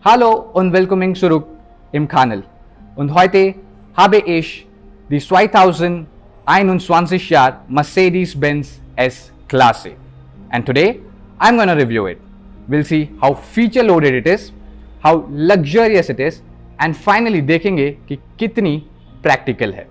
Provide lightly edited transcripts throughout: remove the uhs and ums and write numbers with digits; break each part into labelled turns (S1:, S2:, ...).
S1: Hallo und willkommen zurück im Kanal. Und heute habe ich die 2021 Jahr Mercedes-Benz S-Klasse. And today I'm going to review it. We'll see how feature loaded it is, how luxurious it is, and finally देखेंगे कि कितनी practical है.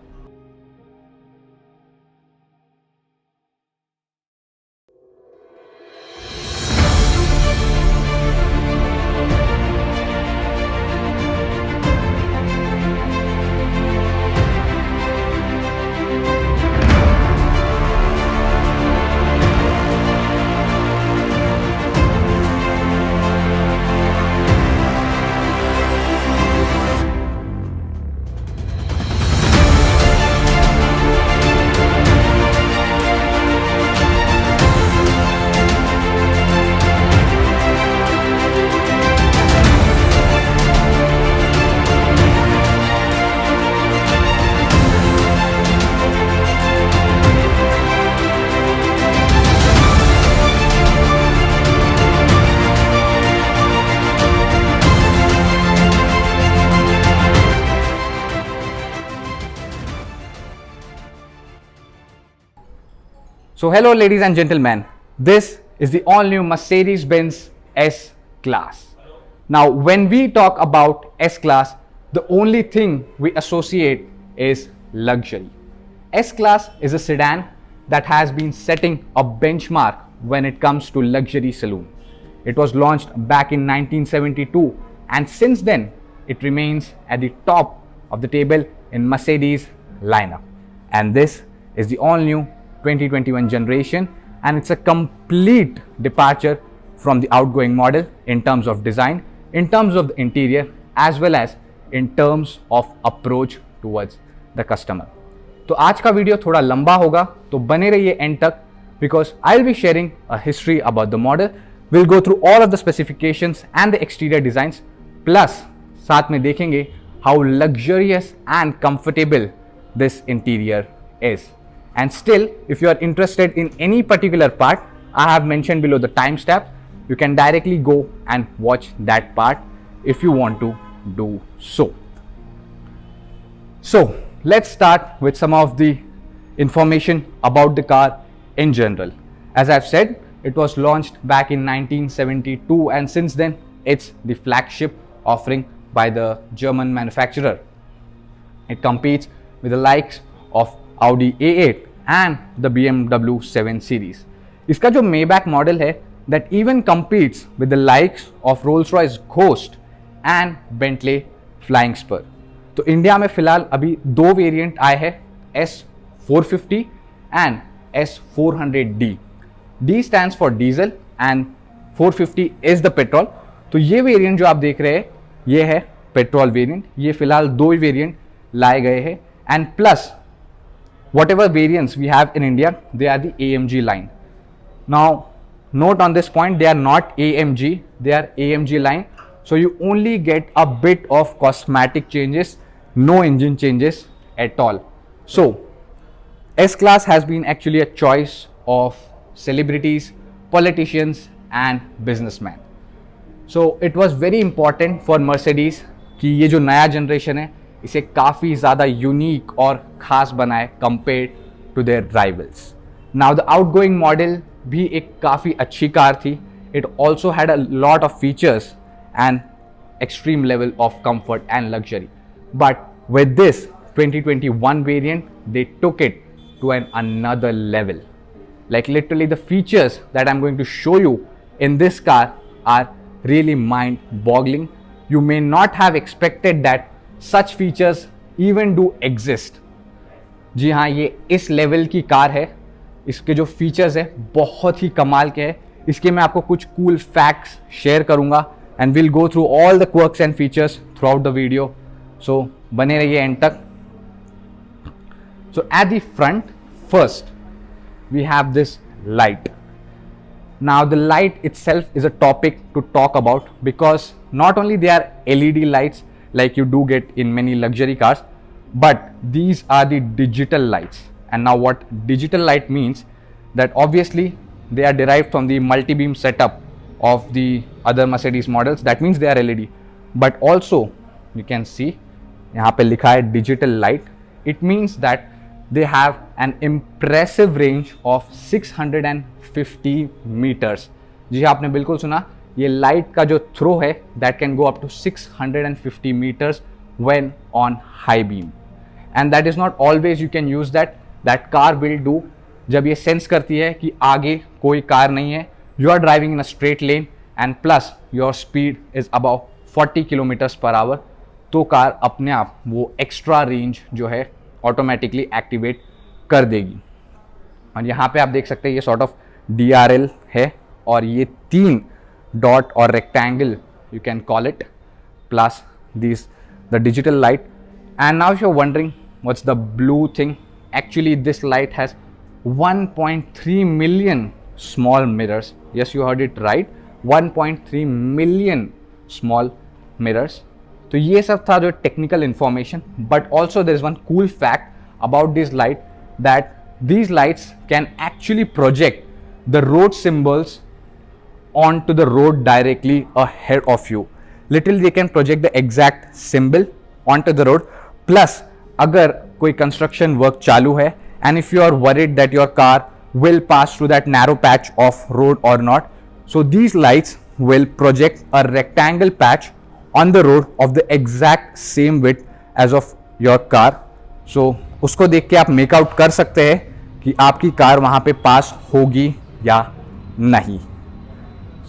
S1: So hello ladies and gentlemen, this is the all new Mercedes-Benz S-Class. Now when we talk about S-Class, the only thing we associate is luxury. S-Class is a sedan that has been setting a benchmark when it comes to luxury saloon. It was launched back in 1972 and since then it remains at the top of the table in Mercedes lineup. And this is the all new 2021 generation, and it's a complete departure from the outgoing model in terms of design, in terms of the interior, as well as in terms of approach towards the customer. तो आज का video थोड़ा लंबा होगा, तो बने रहिए and तक because I'll be sharing a history about the model. We'll go through all of the specifications and the exterior designs, plus साथ में देखेंगे how luxurious and comfortable this interior is. And still, if you are interested in any particular part, I have mentioned below the timestamp. You can directly go and watch that part if you want to do so. So, let's start with some of the information about the car in general. As I've said, it was launched back in 1972 and since then, it's the flagship offering by the German manufacturer. It competes with the likes of Audi A8 and the BMW 7 Series. इसका जो Maybach model है that even competes with the likes of Rolls-Royce Ghost and Bentley Flying Spur. तो India में फिलहाल अभी दो variant आए हैं S450 and S400D. D stands for diesel and 450 is the petrol. तो ये वेरिएंट जो आप देख रहे हैं ये है पेट्रोल वेरिएंट. ये फिलहाल दो ही वेरिएंट लाए गए हैं and plus whatever variants we have in India, they are the AMG line. Now, note on this point, they are not AMG, they are AMG line. So you only get a bit of cosmetic changes, no engine changes at all. So, S-Class has been actually a choice of celebrities, politicians and businessmen. So it was very important for Mercedes कि ये जो नया generation है इसे काफ़ी ज़्यादा unique और ख़ास बनाए compare to their rivals. Now the outgoing model भी एक काफ़ी अच्छी कार थी. It also had a lot of features and extreme level of comfort and luxury. But with this 2021 variant they took it to an another level. Like literally the features that I'm going to show you in this car are really mind-boggling. You may not have expected that such features even do exist. जी हाँ, ये इस level की car है. इसके जो features है बहुत ही कमाल के हैं. इसके मैं आपको कुछ कूल फैक्ट्स शेयर करूँगा and we'll go through all the quirks and features throughout the video. So बने रहिए एंड तक. So at the front first we have this light. Now the light itself is a topic to talk about because not only they are LED lights like you do get in many luxury cars, but these are the digital lights. And now what digital light means, that obviously they are derived from the multi-beam setup of the other Mercedes models. That means they are LED. but also you can see यहाँ पे लिखा है digital light. It means that they have an impressive range of 650 meters. जी आपने बिल्कुल सुना, ये light का जो थ्रो है that can go up to 650 meters when on high beam. And that is not always you can use that. That car will do जब ये sense करती है कि आगे कोई कार नहीं है, you are driving in a straight lane and plus your speed is above 40 kilometers per hour, तो कार अपने आप वो एक्स्ट्रा रेंज जो है ऑटोमेटिकली एक्टिवेट कर देगी. और यहाँ पे आप देख सकते हैं ये सॉर्ट ऑफ DRL है और ये 3 डॉट और rectangle you can call it plus this the digital light. And now you are wondering what's the blue thing. Actually this light has 1.3 million small mirrors. Yes, you heard it right. 1.3 million small mirrors. तो ये सब था जो technical information. But also there is one cool fact about this light that these lights can actually project the road symbols onto the road directly ahead of you. Literally they can project the exact symbol onto the road. Plus अगर कोई construction work चालू है and if you are worried that your car will pass through that narrow patch of road or not, so these lights will project a rectangle patch on the road of the exact same width as of your car. So उसको देख के आप make-out कर सकते हैं कि आपकी car वहां पे पास होगी या नहीं.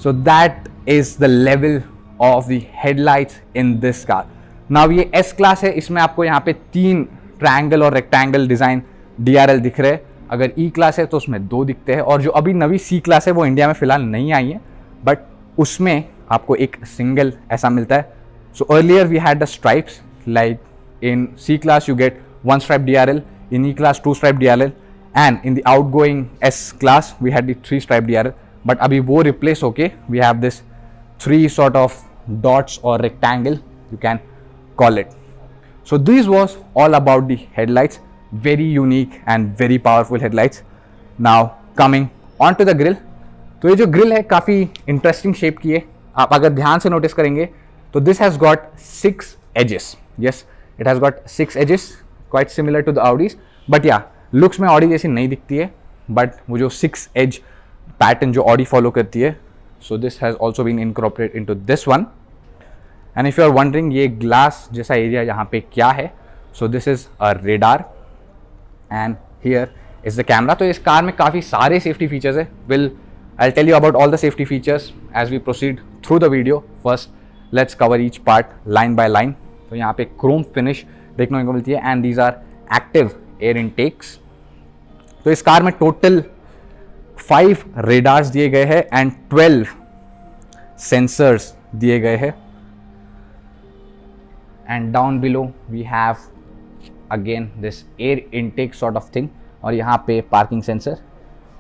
S1: So that is the level of the headlights in this car. Now ये एस क्लास है, इसमें आपको यहाँ पे 3 ट्रायंगल और रेक्टेंगल डिजाइन DRL दिख रहे हैं. अगर ई क्लास है तो उसमें 2 दिखते हैं. और जो अभी नवी सी क्लास है वो इंडिया में फिलहाल नहीं आई है, बट उसमें आपको एक सिंगल ऐसा मिलता है. So earlier we had the stripes, like in C class you get 1 stripe DRL, in E class 2 stripe DRL, and in the outgoing S class we had the 3 stripe DRL. But abhi wo replace hoke we have this 3 sort of dots or rectangle you can call it. So this was all about the headlights. Very unique and very powerful headlights. Now coming on to the grill. तो ये जो grill है काफ़ी interesting shape की है. आप अगर ध्यान से नोटिस करेंगे तो this has got 6 edges. Yes, it has got 6 edges. Quite similar to the Audis, but yeah, looks में Audi जैसी नहीं दिखती है, but वो जो 6 edge pattern जो Audi follow करती है, so this has also been incorporated into this one. And if you are wondering ये glass जैसा area यहाँ पे क्या है, so this is a radar and here is the camera. तो इस कार में काफ़ी सारे safety features है. I'll tell you about all the safety features as we proceed through the video. First, let's cover each part line by line. तो यहाँ पे chrome finish देखने को मिलती है and these are active air intakes. तो इस कार में टोटल 5 रेडार्स दिए गए हैं एंड 12 सेंसर्स दिए गए हैं. And down below we have again this air intake sort of thing और यहाँ पे पार्किंग सेंसर.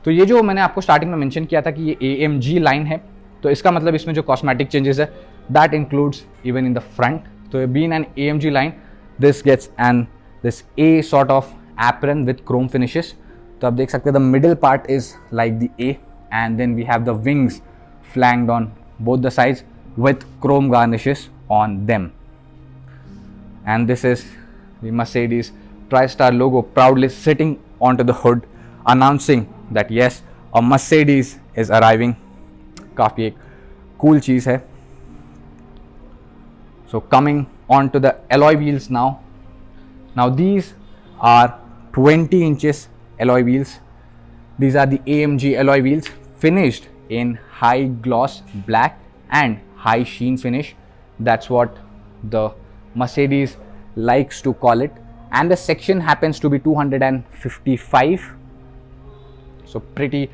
S1: तो ये जो मैंने आपको स्टार्टिंग में मेंशन किया था कि ये AMG लाइन है, तो इसका मतलब इसमें जो कॉस्मेटिक चेंजेस है that includes even in the front. तो being an AMG line, this gets this A sort of apron with chrome finishes. तो आप देख सकते हैं the middle part is like the A and then we have the wings flanked on both the sides with chrome garnishes on them. And this is the Mercedes TriStar logo proudly sitting onto the hood announcing that yes, a Mercedes is arriving. काफ़ी एक cool चीज़ है. So coming on to the alloy wheels now. Now these are 20 inches alloy wheels. These are the AMG alloy wheels finished in high gloss black and high sheen finish. That's what the Mercedes likes to call it. And the section happens to be 255. So pretty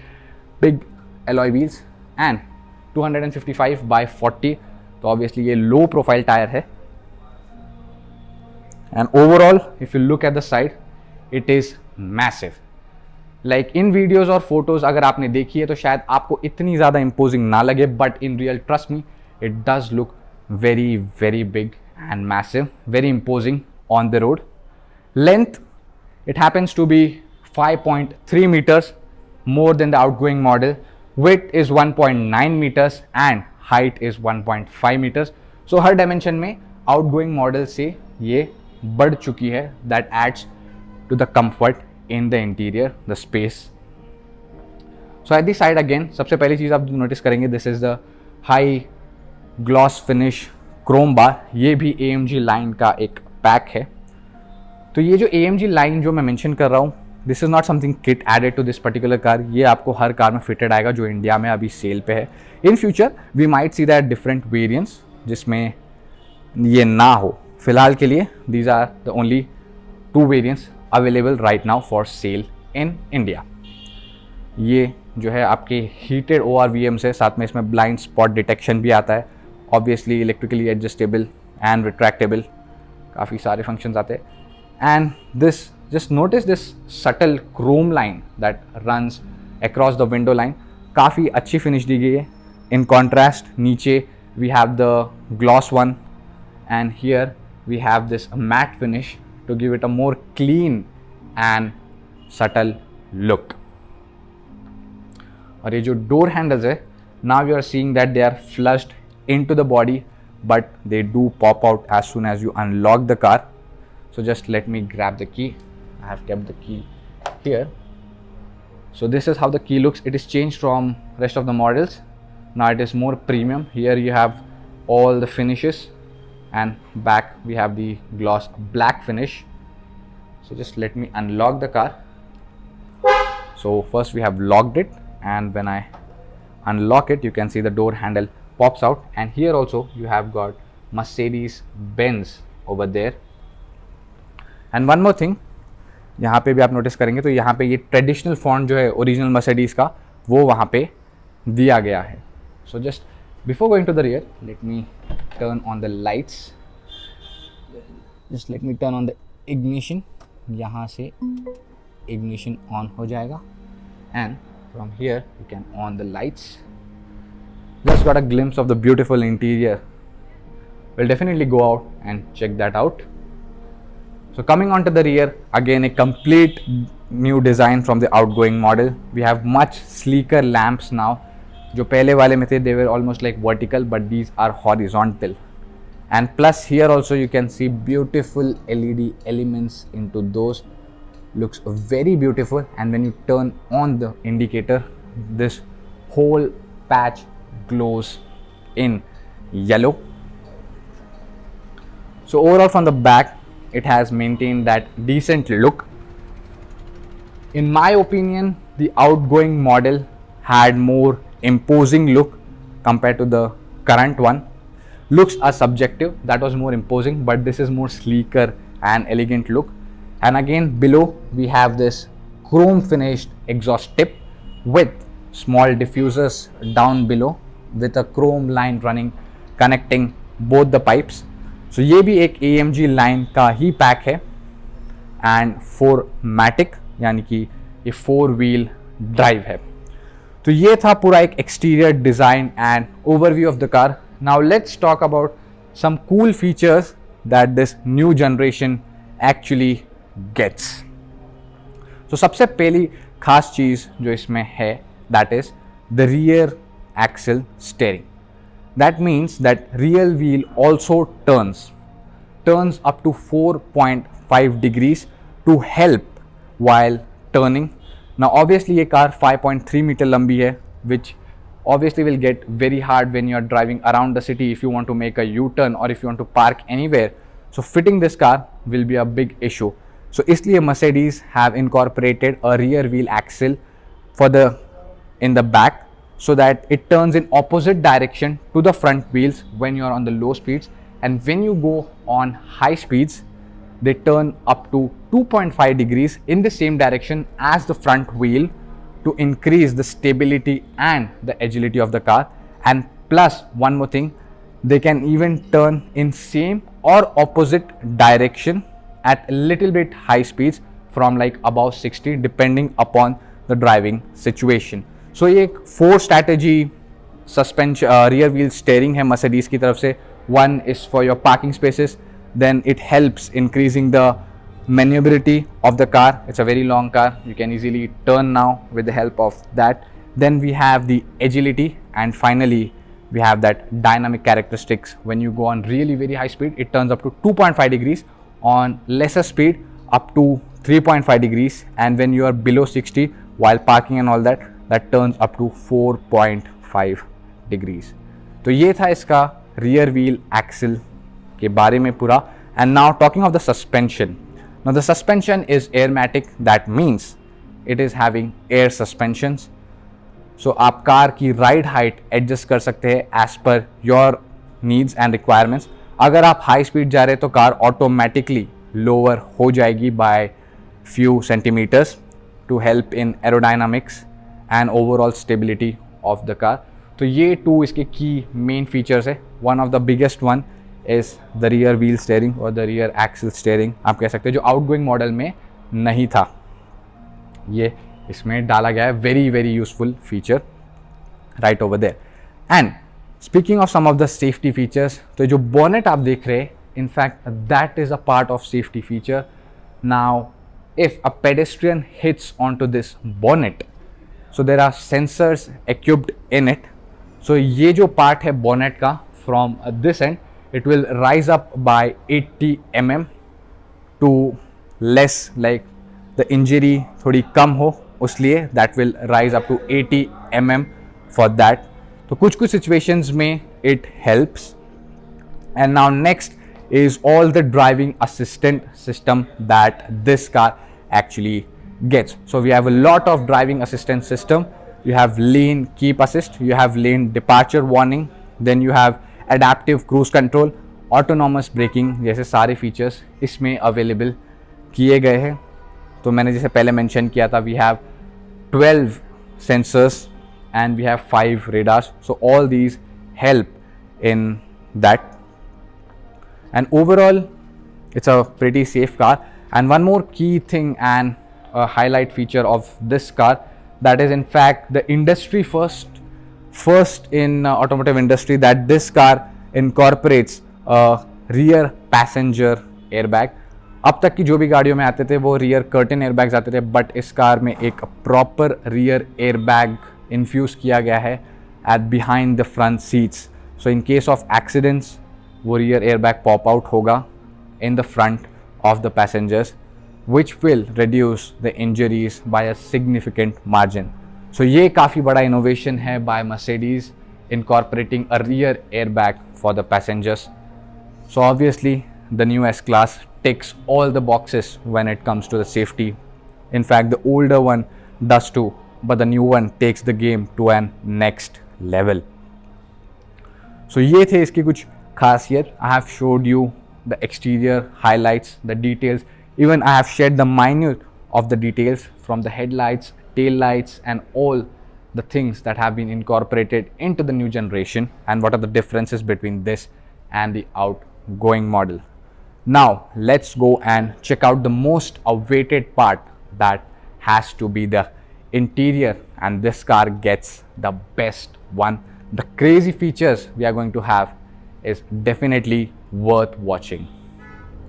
S1: big alloy wheels and 255 by 40. तो obviously ये low profile tire है. And overall, if you look at the side, it is massive. Like in videos और photos अगर आपने देखी है तो शायद आपको इतनी ज़्यादा imposing ना लगे, but in real, trust me, it does look very, very big and massive, very imposing on the road. Length, it happens to be 5.3 meters more than the outgoing model. Width is 1.9 meters and height is 1.5 meters. So हर dimension में outgoing model से ये बढ़ चुकी है. That adds to the comfort in the interior, the space. So at the side again सबसे पहली चीज़ आप नोटिस करेंगे, this is the high gloss finish chrome bar. ये भी AMG लाइन का एक पैक है. तो ये जो AMG लाइन जो मैं मेंशन कर रहा हूँ, this is not something kit added to this particular car. ये आपको हर कार में फिटेड आएगा जो इंडिया में अभी सेल पे है. In future we might see that different variants जिसमें ये ना हो. फिलहाल के लिए these are the only 2 variants available right now for sale in India. ये जो है आपके हीटेड ORVM से, साथ में इसमें ब्लाइंड स्पॉट डिटेक्शन भी आता है. Obviously electrically adjustable and retractable, काफ़ी सारे फंक्शंस आते हैं. And this, just notice this subtle chrome line that runs across the window line. काफ़ी अच्छी फिनिश दी गई है. इन कॉन्ट्रास्ट नीचे we have the gloss one and here we have this matte finish to give it a more clean and subtle look. और ये जो door handles है, now you are seeing that they are flushed into the body, but they do pop out as soon as you unlock the car. So just let me grab the key. I have kept the key here. So this is how the key looks. It is changed from rest of the models. Now it is more premium. Here you have all the finishes, and back we have the gloss black finish. So just let me unlock the car. So first we have locked it, and when I unlock it, you can see the door handle pops out, and here also you have got Mercedes-Benz over there. And one more thing, यहाँ पे भी आप notice करेंगे तो यहाँ पे ये traditional font जो है ओरिजिनल मर्सिडीज का, वो वहाँ पे दिया गया है. So just before going to the rear, let me turn on the lights. Just let me turn on the ignition. यहाँ से इग्निशन ऑन हो जाएगा, and from here you can on the lights. Just got a glimpse of the beautiful interior. We'll definitely go out and check that out. So coming onto the rear, again a complete new design from the outgoing model. We have much sleeker lamps now. जो पहले वाले में थे, they were almost like vertical, but these are horizontal. And plus here also you can see beautiful LED elements into those. Looks very beautiful. And when you turn on the indicator, this whole patch glows in yellow. So overall from the back, it has maintained that decent look. In my opinion, the outgoing model had more imposing look compared to the current one. Looks are subjective, that was more imposing, but this is more sleeker and elegant look. And again below we have this chrome finished exhaust tip with small diffusers down below with a chrome line running connecting both the pipes. So ये भी एक AMG line का ही pack है, and 4MATIC यानी कि ये 4 wheel drive है. तो ये था पूरा एक exterior design and overview of the car. Now let's talk about some cool features that this new generation actually gets. तो सबसे पहली खास चीज़ जो इसमें है, that is the rear axle steering. That means that rear wheel also turns up to 4.5 degrees to help while turning. Now obviously ये car 5.3 metre लंबी है, which obviously will get very hard when you are driving around the city if you want to make a U-turn or if you want to park anywhere. So fitting this car will be a big issue. So इसलिए Mercedes have incorporated a rear wheel axle in the back, so that it turns in opposite direction to the front wheels when you are on the low speeds, and when you go on high speeds they turn up to 2.5 degrees in the same direction as the front wheel to increase the stability and the agility of the car. And plus one more thing, they can even turn in same or opposite direction at a little bit high speeds from like above 60 depending upon the driving situation. सो ये एक 4 strategy suspension rear wheel steering है Mercedes की तरफ से. One is for your parking spaces, then it helps increasing the maneuverability of the car. It's a very long car, you can easily turn now with the help of that. Then we have the agility, and finally We have that dynamic characteristics. When you go on really very high speed, it turns up to 2.5 degrees. On lesser speed, up to 3.5 degrees. And when you are below 60 while parking and all that, that turns up to 4.5 degrees. तो ये था इसका rear wheel axle के बारे में पूरा. And now talking of the suspension. Now the suspension is airmatic. That means it is having air suspensions. So आप car की राइड हाइट एडजस्ट कर सकते हैं as per your needs and requirements. अगर आप हाई स्पीड जा रहे हैं तो कार ऑटोमेटिकली लोअर हो जाएगी by few centimeters to help in aerodynamics and overall stability of the car. तो ये टू इसके की मेन फीचर्स है. One of the biggest one is the rear wheel steering और द रियर एक्सल स्टेयरिंग आप कह सकते हैं, जो आउटगोइंग मॉडल में नहीं था, ये इसमें डाला गया है. Very very useful feature right over there. And speaking of some of the safety features, तो जो बोनेट आप देख रहे हैं, in fact that is a part of safety feature. Now if a pedestrian hits onto this bonnet, so there are sensors equipped in it. So ये जो part है bonnet का from this end, it will rise up by 80 mm to less, like the injury थोड़ी कम हो उसलिए that will rise up to 80 mm for that. तो कुछ situations में it helps. And now next is all the driving assistant system that this car actually gets. So we have a lot of driving assistance system. You have lane keep assist, you have lane departure warning, then you have adaptive cruise control, autonomous braking. जैसे सारे features इसमें available किए गए हैं. तो मैंने जैसे पहले mention किया था, we have 12 sensors and we have 5 radars. So all these help in that. And overall, it's a pretty safe car. And one more key thing and a highlight feature of this car, that is in fact the industry first in automotive industry, that this car incorporates a rear passenger airbag. अब तक की जो भी गाड़ियों में आते थे वो rear curtain airbags आते थे, but इस कार में एक proper rear airbag infuse किया गया है at behind the front seats. So in case of accidents, वो rear airbag pop out होगा in the front of the passengers, which will reduce the injuries by a significant margin. So ये काफ़ी बड़ा innovation है by Mercedes incorporating a rear airbag for the passengers. So obviously the new S-Class ticks all the boxes when it comes to the safety. In fact, the older one does too, but the new one takes the game to an next level. So ये थे इसकी कुछ खासियत. I have showed you the exterior highlights, the details. Even I have shared the minute of the details from the headlights, tail lights, and all the things that have been incorporated into the new generation and what are the differences between this and the outgoing model. Now let's go and check out the most awaited part, that has to be the interior, and this car gets the best one. The crazy features we are going to have is definitely worth watching.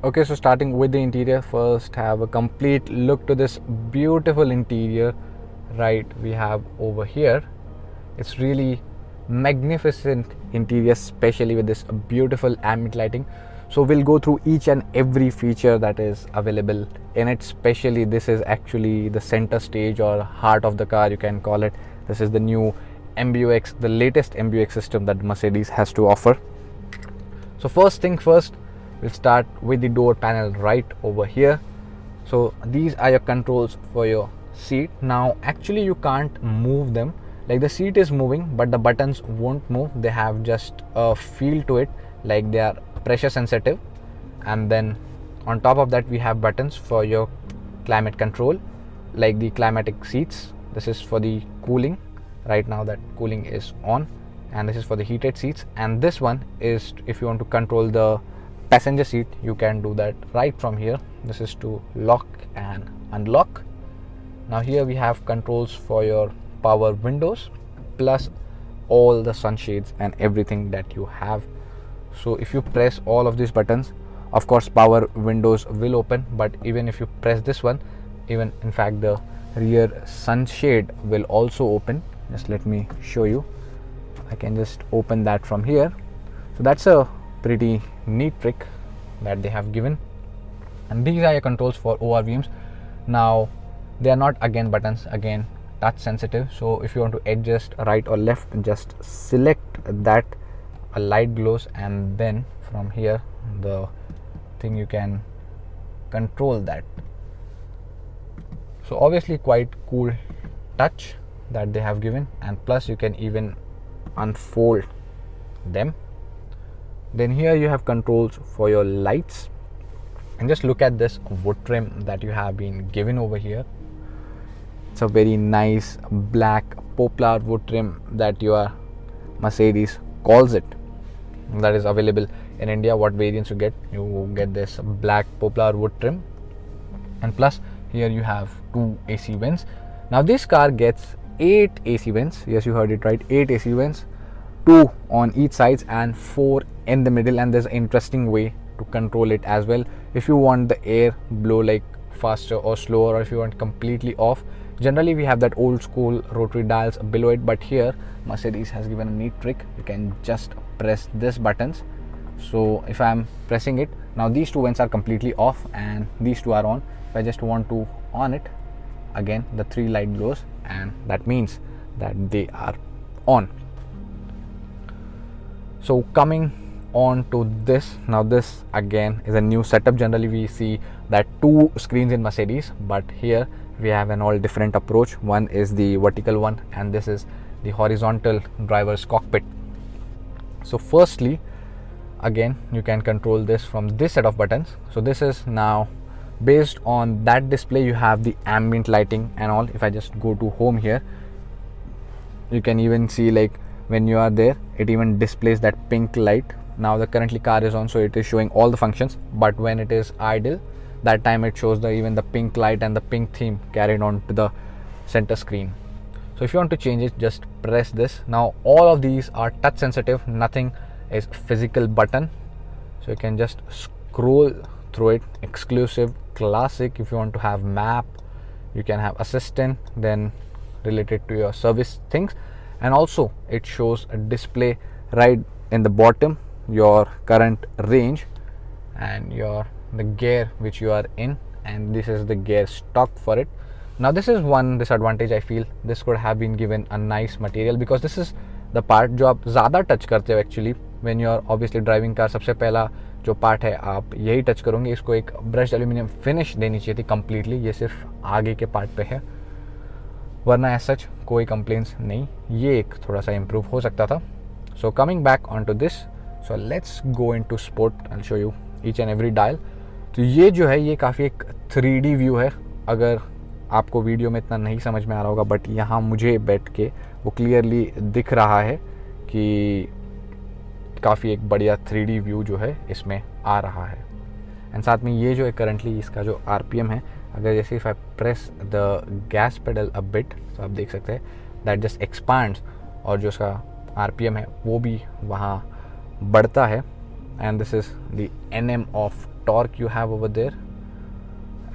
S1: Okay, so starting with the interior, first have a complete look to this beautiful interior right we have over here. It's really magnificent interior, especially with this beautiful ambient lighting. So we'll go through each and every feature that is available in it. Especially this is actually the center stage or heart of the car, you can call it. This is the new MBUX, the latest MBUX system that Mercedes has to offer. So first thing first, we'll start with the door panel right over here. So these are your controls for your seat. Now actually you can't move them, like the seat is moving but the buttons won't move. They have just a feel to it, like they are pressure sensitive. And then on top of that we have buttons for your climate control, like the climatic seats. This is for the cooling. Right now that cooling is on, and this is for the heated seats. And this one is if you want to control the passenger seat, you can do that right from here. This is to lock and unlock. Now here we have controls for your power windows plus all the sunshades and everything that you have. So if you press all of these buttons, of course power windows will open, but even if you press this one, even in fact the rear sunshade will also open. Just let me show you. I can just open that from here. So that's a pretty neat trick that they have given. And these are your controls for ORVMs. Now they are not again buttons, again touch sensitive. So if you want to adjust right or left, just select that, a light glows, and then from here the thing you can control that. So obviously quite cool touch that they have given, and plus you can even unfold them. Then here you have controls for your lights, and just look at this wood trim that you have been given over here. It's a very nice black poplar wood trim that your Mercedes calls it. That is available in India. What variants you get this black poplar wood trim, and plus here you have 2 AC vents. Now this car gets 8 AC vents. Yes, you heard it right, 8 AC vents, 2 on each sides and 4 in the middle. And there's an interesting way to control it as well. If you want the air blow like faster or slower, or if you want completely off, generally we have that old school rotary dials below it, but here Mercedes has given a neat trick. You can just press this buttons. So if I'm pressing it now, these 2 vents are completely off and these 2 are on. If I just want to on it, again the 3 light glows, and that means that they are on. So coming on to this, now this again is a new setup. Generally we see that 2 screens in Mercedes, but here we have an all different approach. One is the vertical one, and this is the horizontal driver's cockpit. So firstly, again you can control this from this set of buttons. So this is now based on that display. You have the ambient lighting and all. If I just go to home here, you can even see like when you are there, it even displays that pink light. Now the currently car is on, so it is showing all the functions, but when it is idle, that time it shows even the pink light and the pink theme carried on to the center screen. So if you want to change it, just press this. Now all of these are touch sensitive, nothing is physical button, so you can just scroll through it. Exclusive, classic. If you want to have map, you can have assistant, then related to your service things, and also it shows a display right in the bottom, your current range and the gear which you are in, and this is the gear stock for it. Now this is one disadvantage. I feel this could have been given a nice material, because this is the part जो आप ज़्यादा touch करते हो actually when you are obviously driving car. सबसे पहला जो part है आप यही टच करोगे. इसको एक ब्रश एल्यूमिनियम फिनिश देनी चाहिए थी कम्प्लीटली. ये सिर्फ आगे के पार्ट पे है, वरना ऐसा सच कोई कंप्लेंट्स नहीं. ये एक थोड़ा सा इम्प्रूव हो सकता था. So coming back on to this, so let's go in to sport. I will show you each and every dial. तो ये जो है ये काफ़ी एक 3D व्यू है. अगर आपको वीडियो में इतना नहीं समझ में आ रहा होगा, बट यहाँ मुझे बैठ के वो क्लियरली दिख रहा है कि काफ़ी एक बढ़िया 3D व्यू जो है इसमें आ रहा है. एंड साथ में ये जो है करंटली इसका जो RPM है, अगर जैसे if I press the gas pedal a bit, तो आप देख सकते हैं दैट जस्ट एक्सपांड्स, और जो इसका RPM है वो भी वहाँ बढ़ता है. And this is the NM of torque you have over there,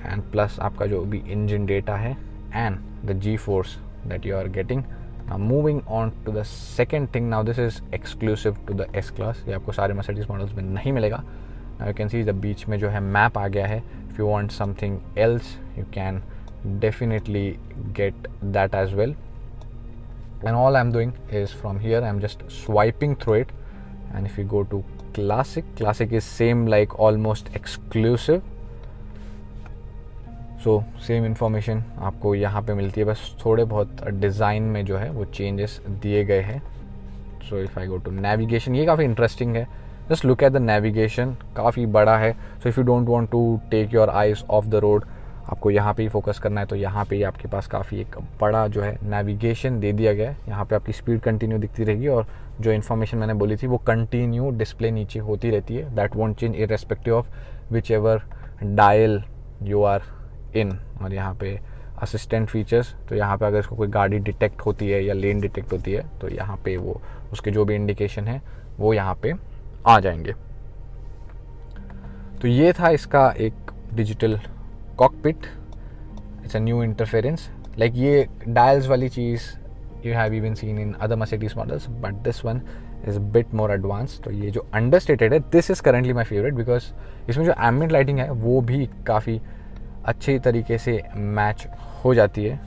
S1: and plus आपका जो भी इंजन डेटा है and the G force that you are getting. Now moving on to the second thing, now this is exclusive to the S class. ये आपको सारे Mercedes models में नहीं मिलेगा. Now you can see the बीच में जो है मैप आ गया है. If you want something else, you can definitely get that as well. And all I'm doing is from here I'm just swiping through it. And if you go to classic is same like almost exclusive. So same information आपको यहाँ पे मिलती है, बस थोड़े बहुत design में जो है वो चेंजेस दिए गए हैं. So if I go to navigation, ये काफ़ी इंटरेस्टिंग है. Just look at the navigation, काफ़ी बड़ा है. So if you don't want to take your eyes off the road, आपको यहाँ पे ही फोकस करना है, तो यहाँ पे ही आपके पास काफ़ी एक बड़ा जो है नेविगेशन दे दिया गया है. यहाँ पे आपकी स्पीड कंटिन्यू दिखती रहेगी, और जो इन्फॉर्मेशन मैंने बोली थी वो कंटिन्यू डिस्प्ले नीचे होती रहती है. That won't change irrespective of which ever dial you are in. और यहाँ पे असिस्टेंट फीचर्स, तो यहाँ पे अगर इसको कोई गाड़ी डिटेक्ट होती है या लेन डिटेक्ट होती है, तो यहाँ पे वो उसके जो भी इंडिकेशन है वो यहाँ पे आ जाएंगे. तो ये था इसका एक digital cockpit. It's a new interference. Like ये डायल्स वाली चीज़ you have even seen in other Mercedes models, but this one is a bit more advanced. तो ये जो understated है, this is currently my favorite because इसमें जो ambient lighting है वो भी काफ़ी अच्छे तरीके से मैच हो जाती है.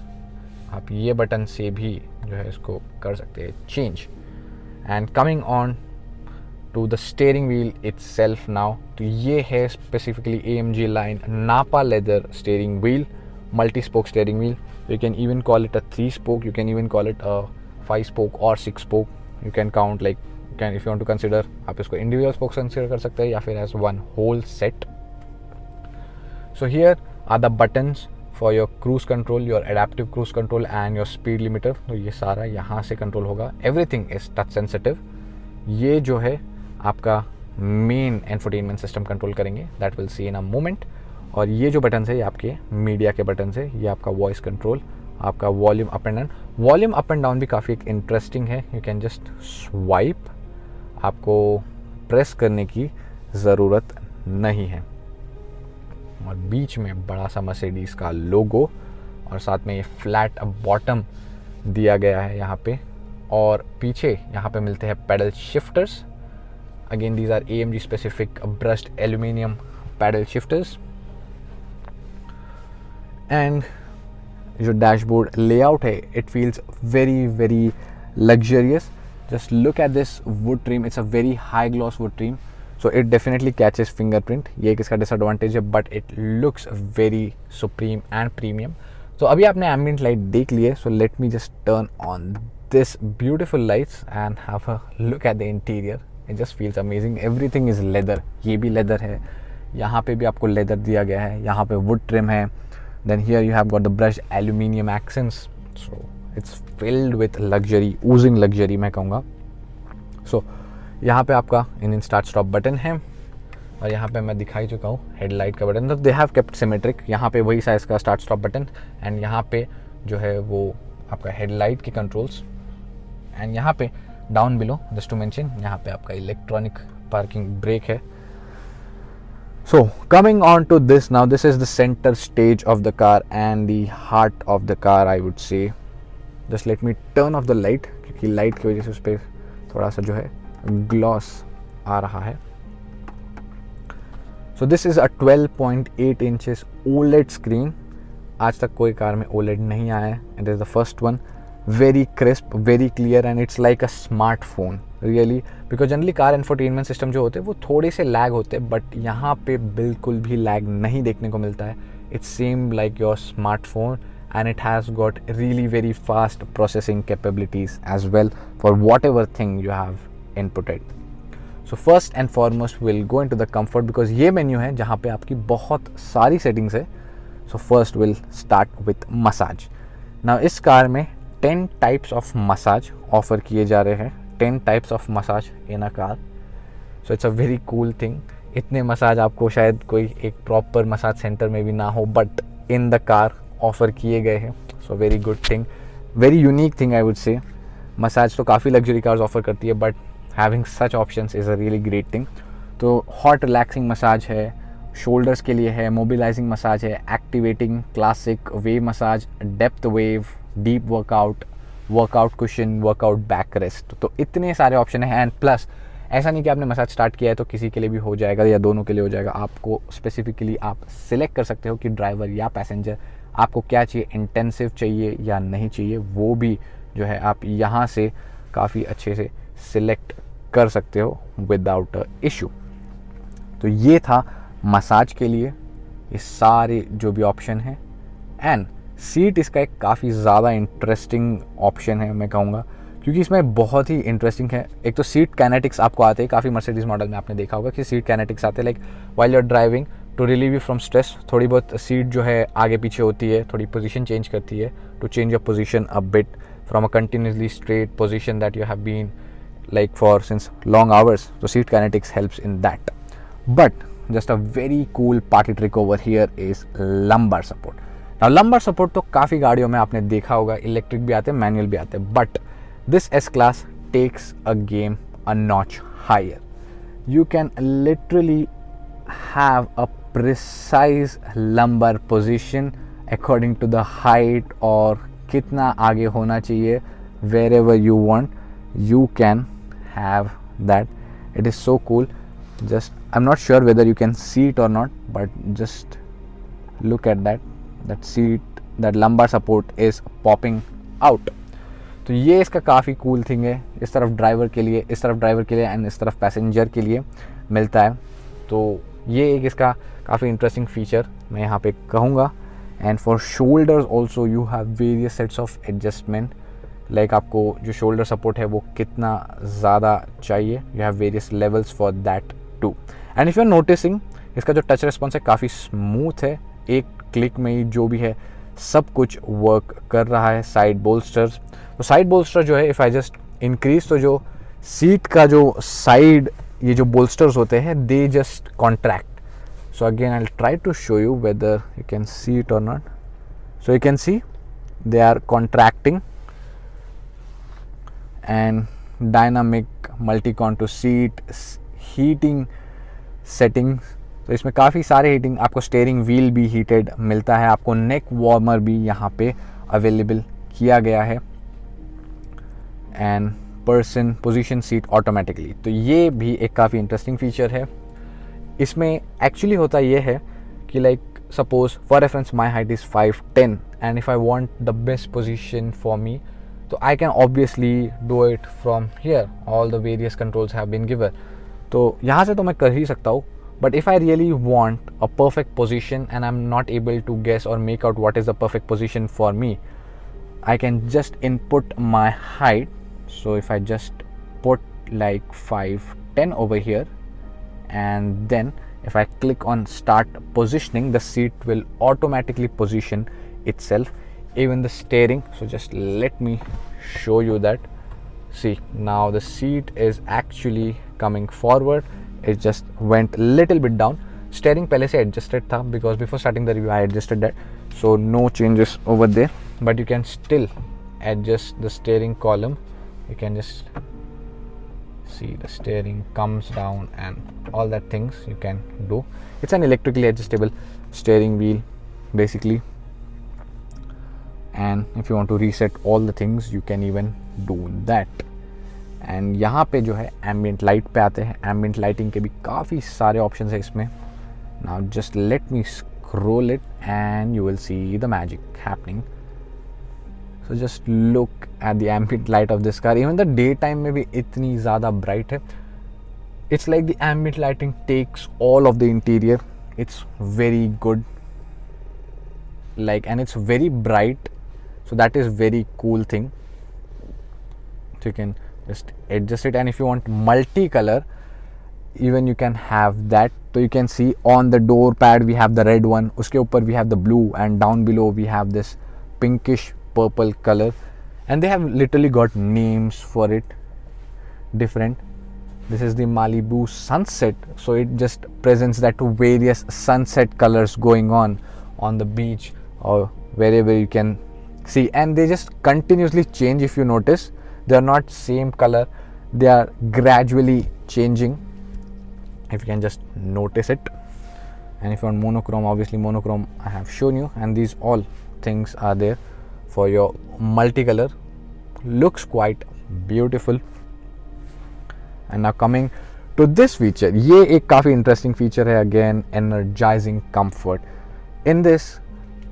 S1: आप ये बटन से भी जो है इसको कर सकते हैं change. And coming on to the steering wheel itself now, तो ये है specifically AMG line Nappa leather steering wheel, multi spoke steering wheel. You can even call it a 3-spoke, you can even call it a 5-spoke or 6-spoke. You can count like, if you want to consider, आप इसको individual spokes consider कर सकते हैं या फिर as one whole set. So here are the buttons for your cruise control, your adaptive cruise control and your speed limiter. तो ये सारा यहाँ से कंट्रोल होगा. Everything is touch sensitive. ये जो है आपका मेन इंफोटेनमेंट सिस्टम कंट्रोल करेंगे, that will see in a moment. और ये जो बटन है ये आपके मीडिया के बटन है, ये आपका वॉइस कंट्रोल, आपका volume up and down. Volume up and down भी काफ़ी इंटरेस्टिंग है. यू कैन जस्ट स्वाइप, आपको प्रेस करने की ज़रूरत नहीं है. और बीच में बड़ा सा मर्सिडीज़ का लोगो और साथ में ये फ्लैट बॉटम दिया गया है यहाँ पे. और पीछे यहाँ पे मिलते हैं paddle shifters. Again these are AMG specific brushed aluminium paddle shifters. And जो डैशबोर्ड लेआउट है it feels very very luxurious. Just look at this wood trim, it's a very high gloss wood trim, so it definitely catches fingerprint. ये एक इसका disadvantage है, but it looks very supreme and premium. तो अभी आपने ambient light देख लिए, so let me just turn on this beautiful lights and have a look at the interior. It just feels amazing. Everything is leather, ये भी leather है, यहाँ पे भी आपको लेदर दिया गया है, यहाँ पे वुड ट्रिम है. Then here you have got the brushed aluminium accents, so it's filled with luxury, oozing luxury मैं कहूँगा. So यहाँ पे आपका इंजन स्टार्ट स्टॉप बटन है और यहाँ पे मैं दिखाई चुका हूँ हेडलाइट का बटन. तो दे हैव केप्ट सिमेट्रिक, यहाँ पे वही साइज का स्टार्ट स्टॉप बटन एंड यहाँ पे जो है वो आपका हेडलाइट के कंट्रोल्स. एंड यहाँ पे down below just to mention, यहाँ पे आपका इलेक्ट्रॉनिक पार्किंग ब्रेक है. So coming on to this now, this is the center stage of the car and the heart of the car I would say. Just let me turn off the light क्योंकि light की वजह से उस पर थोड़ा सा जो है ग्लॉस आ रहा है. So this is a 12.8 inches OLED screen. आज तक कोई कार में OLED नहीं आया है. It is the first one. Very crisp, very clear and it's like a smartphone really, because generally car infotainment system जो होते हैं वो थोड़े से लैग होते हैं, बट यहाँ पे बिल्कुल भी लैग नहीं देखने को मिलता है. It's same like your smartphone and it has got really very fast processing capabilities as well for what ever thing you have inputted. So first and foremost will go into the comfort because ये menu है जहाँ पे आपकी बहुत सारी settings है. So first will start with massage. Now इस car में 10 टाइप्स ऑफ मसाज ऑफर किए जा रहे हैं. 10 types of massage in a car, so it's a very cool thing. इतने मसाज आपको शायद कोई एक प्रॉपर मसाज सेंटर में भी ना हो, but in the car offer किए गए हैं. So very good thing, very unique thing I would say. Massage तो काफ़ी लग्जरी कार्स ऑफर करती है, but having such options is a really great thing. तो हॉट रिलैक्सिंग मसाज है, shoulders के लिए है, मोबिलाइजिंग मसाज है, activating, classic, wave massage, depth wave, deep workout, workout cushion, workout back rest. तो इतने सारे ऑप्शन हैं. एंड प्लस ऐसा नहीं कि आपने मसाज स्टार्ट किया है तो किसी के लिए भी हो जाएगा या दोनों के लिए हो जाएगा. आपको स्पेसिफिकली आप सिलेक्ट कर सकते हो कि ड्राइवर या पैसेंजर आपको क्या चाहिए, इंटेंसिव चाहिए या नहीं चाहिए. वो भी जो है आप यहाँ से काफ़ी अच्छे से सिलेक्ट कर सकते हो विदाउट अ इशू. तो ये था मसाज के लिए ये सारे जो भी ऑप्शन हैं. एंड सीट इसका एक काफ़ी ज़्यादा इंटरेस्टिंग ऑप्शन है मैं कहूँगा, क्योंकि इसमें बहुत ही इंटरेस्टिंग है. एक तो सीट काइनेटिक्स आपको आते हैं, काफ़ी मर्सिडीज़ मॉडल में आपने देखा होगा कि सीट काइनेटिक्स आते हैं. Like while you are driving to relieve you from stress, थोड़ी बहुत सीट जो है आगे पीछे होती है, थोड़ी पोजीशन चेंज करती है to change your position a bit from a continuously straight position that you have been like for since long hours. So seat kinetics helps in that. But just a very cool party trick over here is lumbar support. Now lumbar support तो काफ़ी गाड़ियों में आपने देखा होगा, electric भी आते हैं, मैनुअल भी आते हैं, but this S class takes a game a notch higher. You can literally have a precise lumbar position according to the height और कितना आगे होना चाहिए wherever you want, you can have that. It is so cool. Just I'm not sure whether you can see it or not, but just look at that seat, that lumbar support is popping out. तो ये इसका काफ़ी cool thing है, इस तरफ driver के लिए, इस तरफ ड्राइवर के लिए एंड इस तरफ पैसेंजर के लिए मिलता है. तो ये एक इसका काफ़ी इंटरेस्टिंग फीचर मैं यहाँ पे कहूँगा. And for shoulders also you have various sets of adjustment. Like आपको जो शोल्डर सपोर्ट है वो कितना ज़्यादा चाहिए, you have various levels for that too. And if you are noticing, इसका जो टच रिस्पॉन्स है काफ़ी स्मूथ है. एक क्लिक में ही जो भी है सब कुछ वर्क कर रहा है. साइड बोल्स्टर्स, तो साइड बोल्स्टर जो है इफ़ आई जस्ट इंक्रीज, तो जो सीट का जो साइड ये जो बोल्स्टर्स होते हैं they just contract. So again I will try to show you whether you can see it और not. So you can see they are contracting. And dynamic multi contour seat, heating settings, तो इसमें काफ़ी सारे heating, आपको steering wheel भी heated मिलता है, आपको नेक वार्मर भी यहाँ पे अवेलेबल किया गया है. And person position seat automatically, तो ये भी एक काफ़ी इंटरेस्टिंग फीचर है. इसमें एक्चुअली होता ये है कि like suppose for reference my height is 5'10" and if I want the best position for me, तो I can obviously do it from here. All the various controls have been given. तो यहाँ से तो मैं कर ही सकता हूँ. But if I really want a perfect position and I'm not able to guess or make out what is the perfect position for me, I can just input my height. So if I just put like 5'10" over here, and then if I click on start positioning, the seat will automatically position itself, even the steering. So just let me show you that. See, now the seat is actually coming forward. It just went little bit down. Steering पहले से adjusted था because before starting the review I adjusted that, so no changes over there. But you can still adjust the steering column. You can just see the steering comes down and all that things you can do. It's an electrically adjustable steering wheel basically. And if you want to reset all the things, you can even do that. And यहाँ पे जो है ambient light पे आते हैं. Ambient lighting के भी काफ़ी सारे ऑप्शन है इसमें. Now just let me scroll it and you will see the magic happening. So just look at the ambient light of this car. Even the day time में भी इतनी ज़्यादा ब्राइट है. It's like the ambient lighting takes all of the interior. It's very good like, and it's very bright, so that is very cool thing. So you can just adjust it, and if you want multicolor, even you can have that. So you can see on the door pad we have the red one, uske upar we have the blue, and down below we have this pinkish purple color, and they have literally got names for it different. This is the Malibu Sunset, so it just presents that various sunset colors going on the beach or wherever you can see, and they just continuously change. If you notice, they are not same color, they are gradually changing, if you can just notice it. And if you want monochrome, obviously monochrome I have shown you, and these all things are there for your multicolor. Looks quite beautiful. And now coming to this feature, ये एक काफ़ी interesting feature है, again energizing comfort. In this,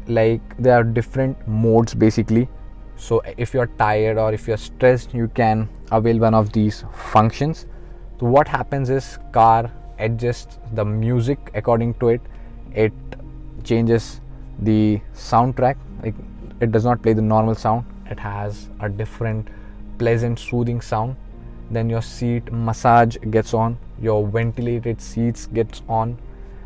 S1: like, there are different modes basically. So if you are tired or if you are stressed, you can avail one of these functions. So what happens is car adjusts the music according to it. It changes the soundtrack. Like, it does not play the normal sound. It has a different pleasant soothing sound. Then your seat massage gets on, your ventilated seats gets on,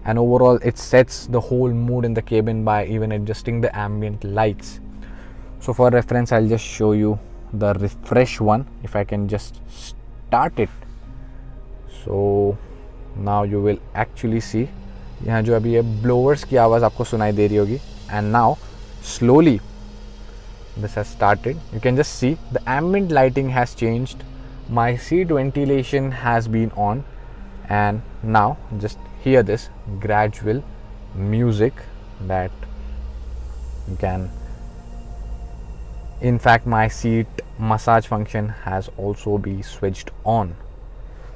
S1: and overall it sets the whole mood in the cabin by even adjusting the ambient lights. So for reference, I'll just show you the refresh one, if I can just start it. So now you will actually see, यहाँ जो अभी ये blowers की आवाज़ आपको सुनाई दे रही होगी, and now slowly this has started. You can just see the ambient lighting has changed. My seat ventilation has been on, and now just hear this gradual music that you can, in fact my seat massage function has also be switched on.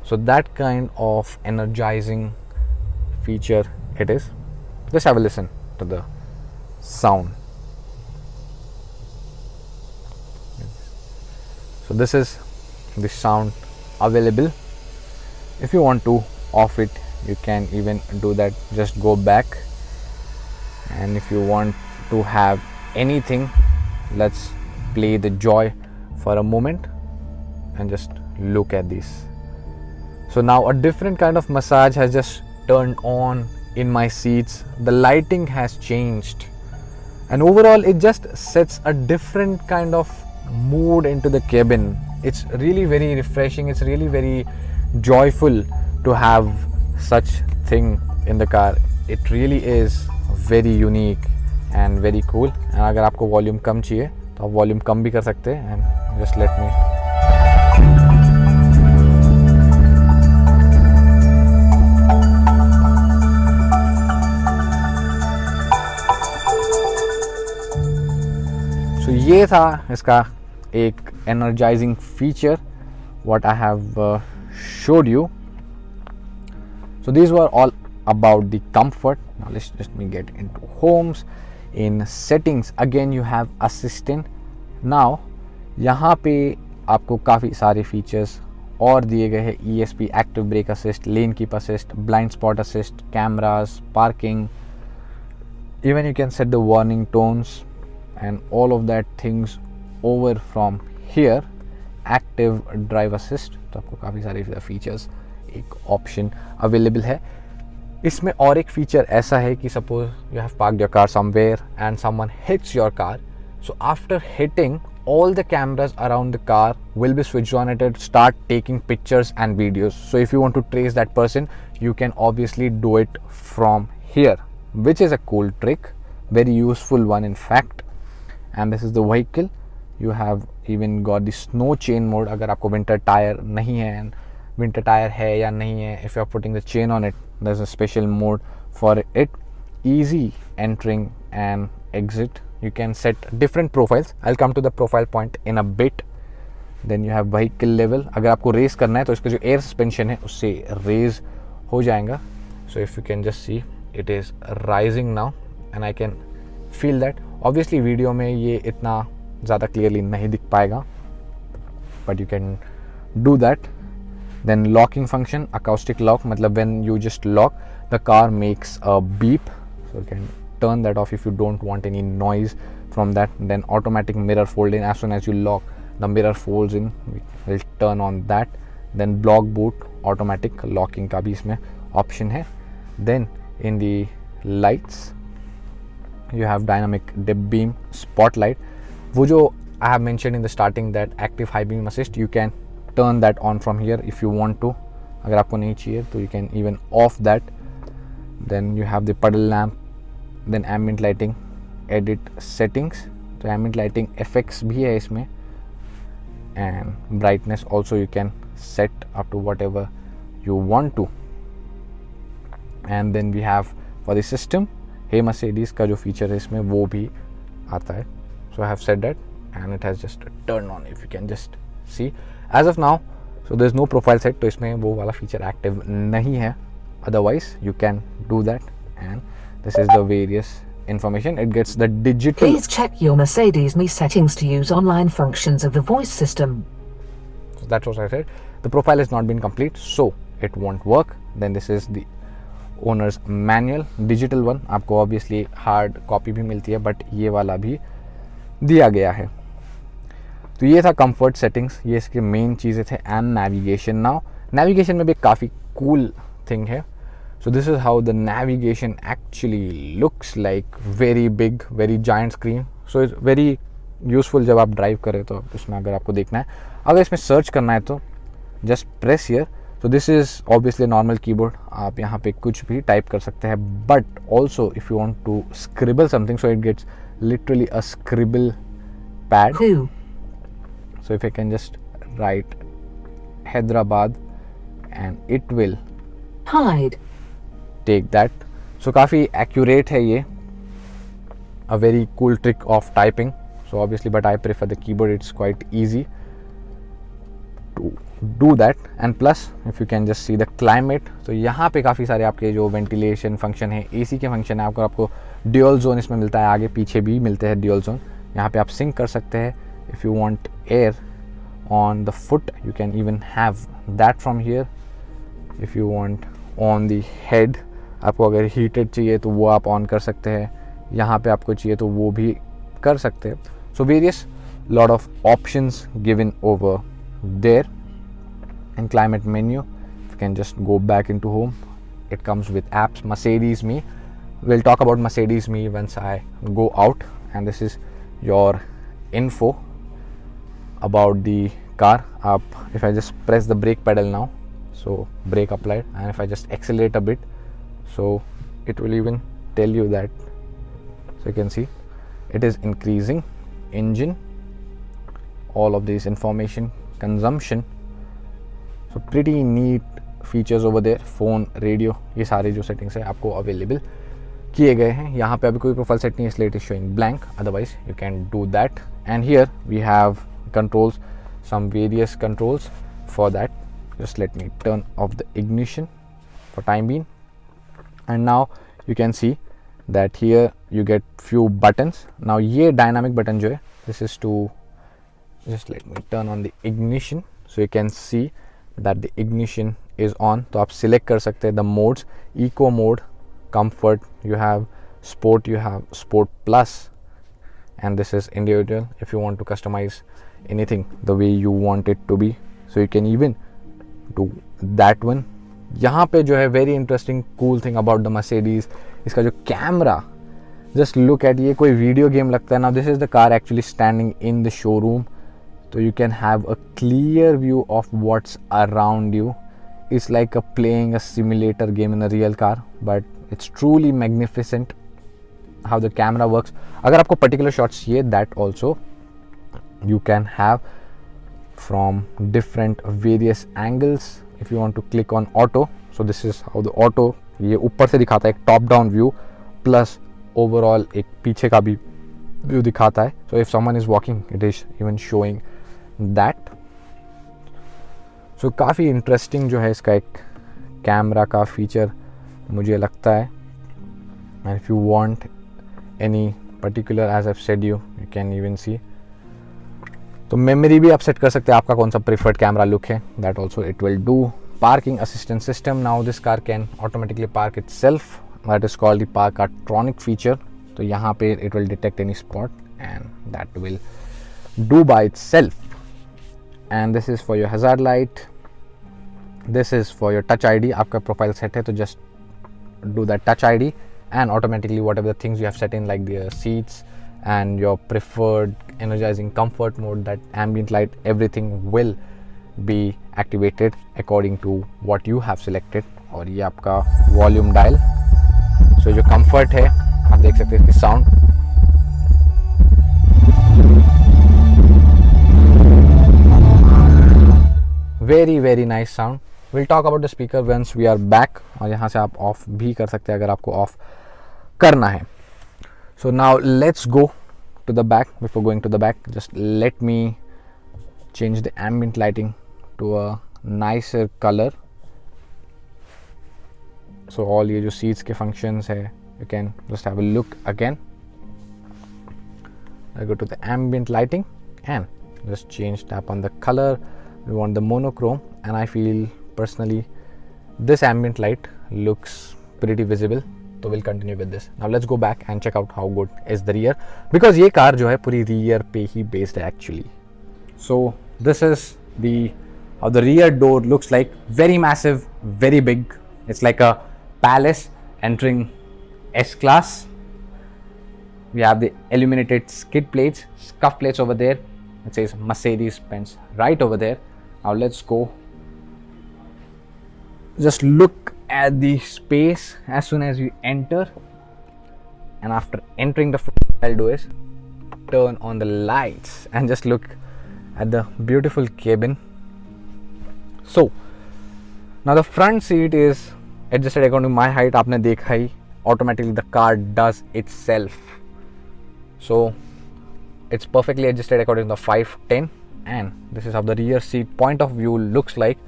S1: So that kind of energizing feature it is. Just have a listen to the sound. So this is the sound available. If you want to off it, you can even do that. Just go back, and if you want to have anything, let's play the joy for a moment and just look at this. So now a different kind of massage has just turned on in my seats. The lighting has changed, and overall it just sets a different kind of mood into the cabin. It's really very refreshing. It's really very joyful to have such thing in the car. It really is very unique and very cool. And अगर आपको volume कम चाहिए तो आप volume कम भी कर सकते हैं. And just let me. So ये था इसका एक energizing feature what I have showed you. So these were all about the comfort. Now let's just me get into homes. In settings again you have assistant. Now यहाँ पे आपको काफ़ी सारे features और दिए गए हैं. ESP, active brake assist, lane keep assist, blind spot assist, cameras, parking. Even you can set the warning tones and all of that things over from here. Active drive assist, तो आपको काफ़ी सारे features एक option available है. इसमें और एक feature ऐसा है कि suppose you have parked your car somewhere and someone hits your car. So after hitting all the cameras around the car will be switched on and it start taking pictures and videos. So if you want to trace that person, you can obviously do it from here, which is a cool trick, very useful one in fact. And this is the vehicle. You have even got the snow chain mode. अगर आपको winter tire नहीं है and winter tire है या नहीं है, if you are putting the chain on it, there's a special mode for it. Easy entering and exit. You can set different profiles. I'll come to the profile point in a bit. Then you have vehicle level. अगर आपको race करना है तो इसका जो air suspension है उससे raise हो जाएगा. So if you can just see, it is rising now and I can feel that. Obviously video में ये इतना ज़्यादा क्लियरली नहीं दिख पाएगा, but you can do that. Then locking function, acoustic lock, मतलब when you just lock, the car makes a beep. So you can turn that off if you don't want any noise from that. Then automatic mirror fold in, as soon as you lock the mirror folds in, will turn on that. Then block boot, automatic locking का भी इसमें option है. Then in the lights you have dynamic dip beam, spotlight. वो जो I have mentioned in the starting that active high beam assist, you can turn that on from here if you want to. अगर आपको नहीं चाहिए तो you can even off that. Then you have the puddle lamp. Then ambient lighting, edit settings. तो ambient lighting effects भी है इसमें, and brightness also you can set up to whatever you want to. And then we have for the system, Hey Mercedes का जो feature है इसमें वो भी आता है. So I have said that and it has just turned on, if you can just see as of now. So there's no profile set, तो इसमें वो वाला feature active नहीं है. Otherwise you can do that. And this is the various information. It gets the digital.
S2: Please check your Mercedes Me settings to use online functions of the voice system.
S1: So that's what I said. The profile has not been complete, so it won't work. Then this is the owner's manual, digital one. आपको obviously hard copy भी मिलती है, but ये वाला भी दिया गया है. तो ये था comfort settings. ये इसके main चीज़ें थे. And navigation. Now navigation में भी काफ़ी cool thing है. So this is how the navigation actually looks like. Very big, very giant screen. So it's very useful जब आप ड्राइव करें तो उसमें अगर आपको देखना है. अगर इसमें सर्च करना है तो just press here. So this is obviously a normal keyboard. आप यहाँ पे कुछ भी टाइप कर सकते हैं. But also if you want to scribble something, so it gets literally a scribble pad.
S2: Who?
S1: So if I can just write Hyderabad and it will
S2: Hide.
S1: take that. So काफ़ी accurate है ये. A very cool trick of typing. so obviously, but I prefer the keyboard. It's quite easy to do that. And plus if you can just see the climate, तो यहाँ पे काफ़ी सारे आपके जो वेंटिलेशन फंक्शन है, AC के function है, आपको ड्यूअल जोन इसमें मिलता है, आगे पीछे भी मिलते हैं ड्यूअल जोन. यहाँ पे आप सिंक कर सकते हैं. If you want air on the foot, you can even have that from here. If you want on the head, आपको अगर heated चाहिए तो वो आप ऑन कर सकते हैं. यहाँ पे आपको चाहिए तो वो भी कर सकते हैं. So various lot of options given over there. And climate menu, if you can just go back into home, it comes with apps. Mercedes Me, we'll talk about Mercedes Me once I go out. And this is your info about the car. Up, if I just press the brake pedal now, so brake applied, and if I just accelerate a bit, so it will even tell you that. So you can see it is increasing engine, all of these information, consumption. So pretty neat features over there. phone, radio, ये सारे जो settings है आपको available किए गए हैं. यहाँ पे अभी कोई प्रोफाइल सेट नहीं है, इसलिए it is showing blank, otherwise you can do that. And here we have controls, some various controls for that. Just let me turn off the ignition for time being. And now you can see that here you get few buttons. Now ये dynamic button जो है, this is to, just let me turn on the ignition, so you can see that the ignition is on. तो आप select कर सकते हैं the modes, eco mode, comfort, you have sport, you have sport plus, and this is individual. If you want to customize anything the way you want it to be, so you can even do that one. यहाँ पे जो है very interesting cool thing about the Mercedes, इसका जो camera, just look at, ये कोई video game लगता है. Now this is the car actually standing in the showroom, so you can have a clear view of what's around you. It's like playing a simulator game in a real car, but it's truly magnificent how the camera works. अगर आपको particular shots चाहिए, that also you can have from different various angles. If you want to click on auto, so this is how the auto, ये ऊपर से दिखाता है एक top down view plus overall एक पीछे का भी view दिखाता है. So if someone is walking, it is even showing that. So काफ़ी interesting जो है इसका एक कैमरा का फीचर मुझे लगता है. And if you want any particular, as I've said you can even see. तो मेमोरी भी आप सेट कर सकते हैं, आपका कौन सा प्रीफर्ड कैमरा लुक है, that also it will do. Parking assistance system, now this car can automatically park itself, that is called the Parkatronic feature. तो यहाँ पे it will detect any spot and that will do by itself. And this is for your hazard light, this is for your touch ID. आपका profile set है तो just do that touch ID and automatically whatever the things you have set in, like the seats and your preferred energizing comfort mode, that ambient light, everything will be activated according to what you have selected. और ये आपका volume dial, सो जो comfort है आप देख सकते हैं इसकी sound, very very nice sound. Will talk about the speaker once we are back. और यहाँ से आप ऑफ भी कर सकते हैं अगर आपको ऑफ करना है. So now let's go to the back. Before going to the back, just let me change the ambient lighting to a nicer color. So all ये जो seats के functions है, you can just have a look again. I go to the ambient lighting and just change, tap on the color. We want the monochrome, and I feel personally this ambient light looks pretty visible. तो we'll continue with this. Now let's go back and check out how good is the rear, because ये car जो है पूरी rear पे ही based है actually. So this is how the rear door looks like. Very massive, very big. It's like a palace entering S-Class. We have the illuminated skid plates, scuff plates over there. It says Mercedes-Benz right over there. Now let's go. Just look at the space as soon as you enter, and after entering the front, I'll do is turn on the lights and just look at the beautiful cabin. So now the front seat is adjusted according to my height. आपने देखा ही, automatically the car does itself. So it's perfectly adjusted according to the 510, and this is how the rear seat point of view looks like.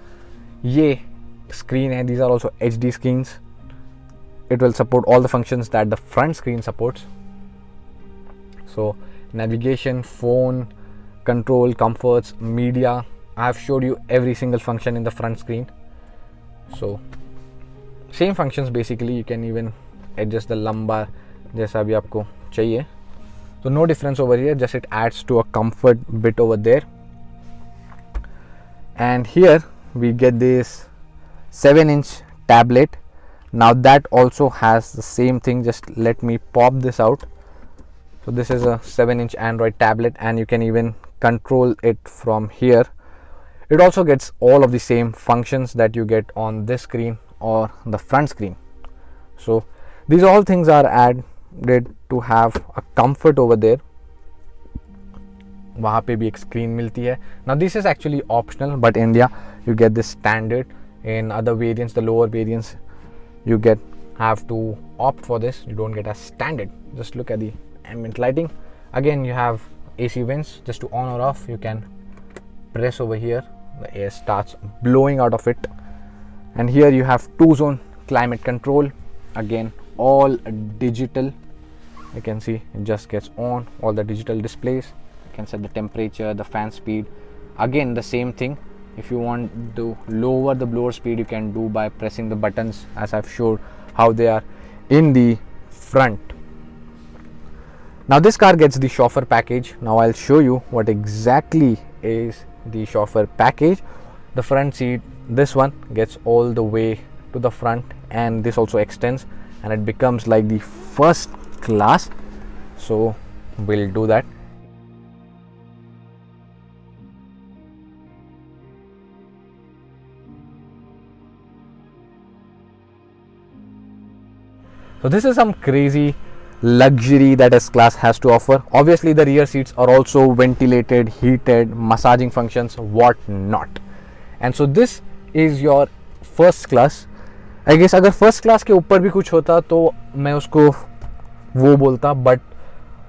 S1: ये screen है, these are also HD screens. It will support all the functions that the front screen supports. So navigation, phone, control, comforts, media. I have showed you every single function in the front screen. So same functions basically. You can even adjust the lumbar जैसा भी आपको चाहिए. So no difference over here, just it adds to a comfort bit over there. And here we get this 7-inch tablet. Now that also has the same thing. Just let me pop this out. So this is a 7-inch Android tablet, and you can even control it from here. It also gets all of the same functions that you get on this screen or the front screen. So these all things are added to have a comfort over there. वहाँ पे भी एक screen मिलती है. Now this is actually optional, but in India you get this standard. In other variants, the lower variants, you have to opt for this. You don't get a standard. Just look at the ambient lighting. Again, you have AC vents. Just to on or off, you can press over here. The air starts blowing out of it. And here you have 2-zone climate control. Again, all digital. You can see it just gets on, all the digital displays. You can set the temperature, the fan speed. Again, the same thing. If you want to lower the blower speed, you can do by pressing the buttons, as I've showed how they are in the front. Now this car gets the chauffeur package. Now I'll show you what exactly is the chauffeur package. The front seat, this one gets all the way to the front, and this also extends and it becomes like the first class. So we'll do that. So this is some crazy luxury that S-Class has to offer. Obviously the rear seats are also ventilated, heated, massaging functions, what not. And so this is your first class. I guess अगर first class के ऊपर भी कुछ होता तो मैं उसको वो बोलता, but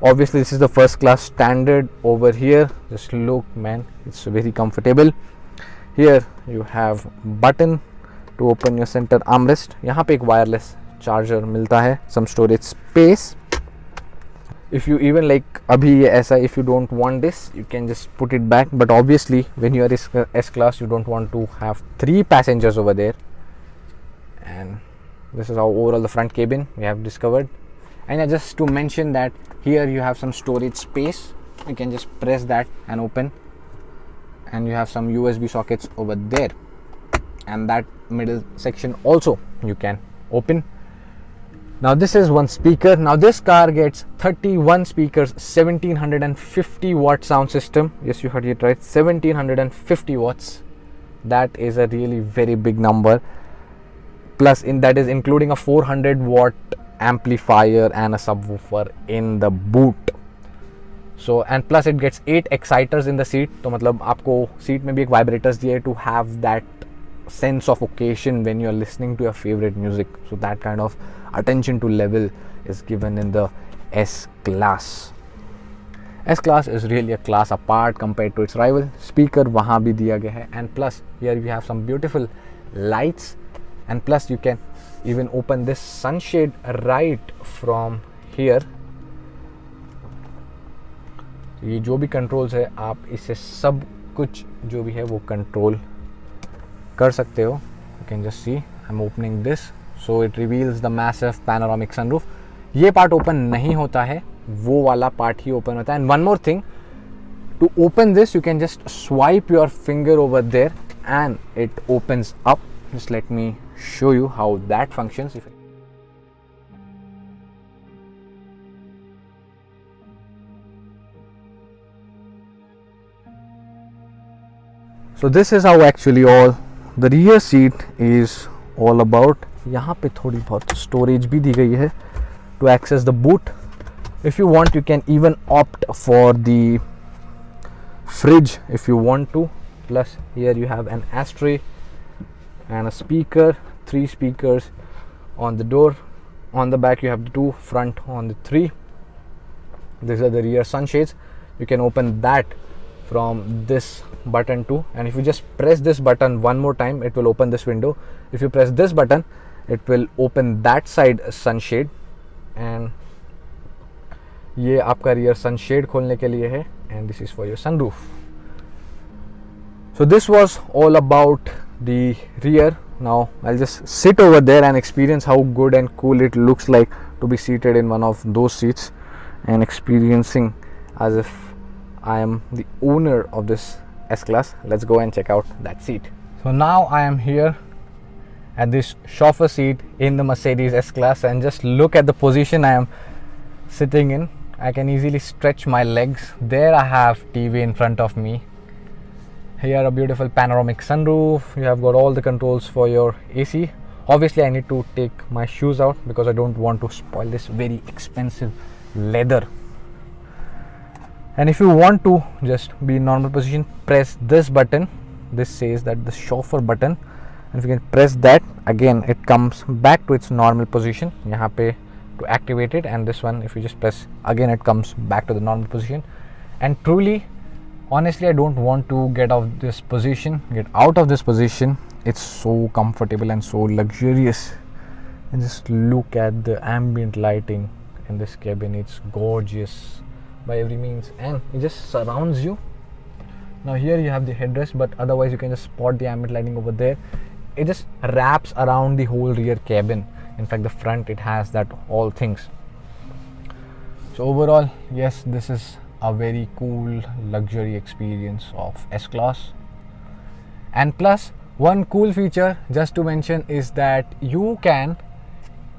S1: obviously this is the first class standard over here. Just look man, it's very comfortable. Here you have button to open your center armrest. यहाँ पे एक wireless charger मिलता है, some storage space. If you even like अभी ये ऐसा, if you don't want this, you can just put it back. But obviously when you are S-Class, you don't want to have 3 passengers over there. And this is how overall the front cabin we have discovered. And just to mention that here you have some storage space. You can just press that and open, and you have some USB sockets over there, and that middle section also you can open. Now this is one speaker. Now this car gets 31 speakers, 1750 watt sound system. Yes, you heard it right, 1750 watts. That is a really very big number. Plus in that is including a 400 watt amplifier and a subwoofer in the boot. So and plus it gets 8 exciters in the seat. तो मतलब आपको seat में भी एक vibrators दिए to have that sense of occasion when you are listening to your favorite music. So that kind of attention to level is given in the S-Class. S-Class is really a class apart compared to its rival. Speaker वहाँ भी दिया गया है, and plus here we have some beautiful lights, and plus you can even open this sunshade right from here. ये जो भी controls है आप इससे सब कुछ जो भी है वो control कर सकते हो. You can just see I'm opening this, so it reveals the massive panoramic sunroof. ये part open नहीं होता है, वो वाला part ही open होता है. And one more thing, to open this you can just swipe your finger over there and it opens up. Just let me show you how that functions. So this is how actually all the rear seat is all about. यहाँ पे थोड़ी बहुत storage भी दी गई है to access the boot. If you want, you can even opt for the fridge if you want to. Plus here you have an ashtray and a speaker, 3 speakers on the door. On the back you have the 2, front on the 3. These are the rear sunshades. you can open that from this button too, and if you just press this button one more time, it will open this window. If you press this button, it will open that side sunshade, and ये आपका rear sunshade खोलने के लिए है, and this is for your sunroof. So this was all about the rear. Now I'll just sit over there and experience how good and cool it looks like to be seated in one of those seats and experiencing as if I am the owner of this S-Class. Let's go and check out that seat. So now I am here at this chauffeur seat in the Mercedes S-Class, and just look at the position I am sitting in. I can easily stretch my legs. There I have TV in front of me. Here a beautiful panoramic sunroof. You have got all the controls for your AC. Obviously I need to take my shoes out because I don't want to spoil this very expensive leather. And if you want to just be in normal position, press this button. This says that the chauffeur button, and if you can press that, again it comes back to its normal position. यहाँ पे to activate it, and this one if you just press again, it comes back to the normal position. And truly, honestly, I don't want to get out of this position. It's so comfortable and so luxurious. And just look at the ambient lighting in this cabin. It's gorgeous by every means, and it just surrounds you. Now here you have the headrest, but otherwise you can just spot the ambient lighting over there. It just wraps around the whole rear cabin. In fact, the front, it has that all things. So overall, yes, this is a very cool luxury experience of S-Class. And plus, one cool feature just to mention is that you can